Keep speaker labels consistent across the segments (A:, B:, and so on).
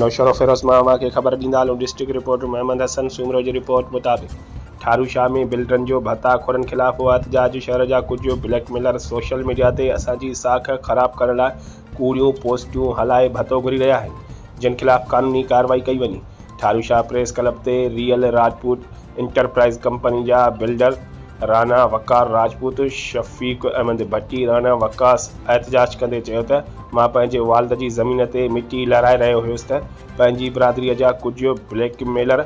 A: नौशरो फिरोज़ मां के ख़बर ॾींदा हलूं। डिस्ट्रिक्ट रिपोर्टर अहमद हसन सूमरो जी रिपोर्ट मुताबिक़ ठारूशाह में बिल्डरन जो भताखोरन खिलाफ हुआ एहतजाज। शहर जा कुछ ब्लैक मेलर सोशल मीडिया ते असांजी साख खराब करण लाइ क़ोड़ियूं पोस्टूं हलाए भतो घुरी रहिया आहिनि, जिन खिलाफ क़ानूनी कारवाई कई वञे। ठारूशाह प्रेस क्लब ते रियल राजपूत इंटरप्राइज़ कंपनी जा बिल्डर राना, वक़ार, राजपूत, शफीक, अहमद, भट्टी, राना, वक़ास एहतजाज कंदे चयो त मां पंहिंजे वालिद जी ज़मीन ते मिटी लहराए रहियो हुयुसि त पंहिंजी बिरादरीअ जा कुझु ब्लैक मेलर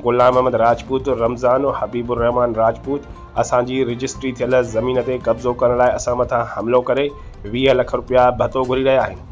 A: गुलाम अहमद राजपूत, रमज़ान, हबीबुर रहमान राजपूत असांजी रजिस्ट्री थियल ज़मीन ते कब्ज़ो करण लाइ असां मथां हमलो करे 20 लख रुपया भतो घुरी रहिया आहिनि।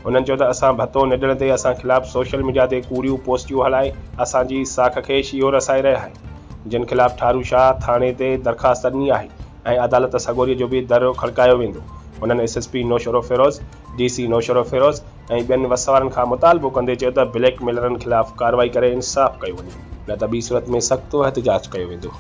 A: उन्हनि चयो त असां भतो न ॾियण ते असां खिलाफ़ सोशल मीडिया ते कूड़ियूं पोस्टियूं हलाए असांजी साख खे शियो रसाए रहिया आहिनि, जिन खिलाफ़ ठारूशाह थाणे ते दरख़्वास्त ॾिनी आहे ऐं अदालत सगोरीअ जो बि दर खड़कायो वेंदो। उन्हनि SSP नौशरो फिरोज़, DC नौशरो फिरोज़ ऐं ॿियनि वसवारनि खां मुतालबो कंदे चयो त ब्लैक मेलरनि खिलाफ़ कार्रवाई करे इंसाफ़ कयो वञे, न त ॿी सूरत में सख़्तु एहतजाज कयो वेंदो।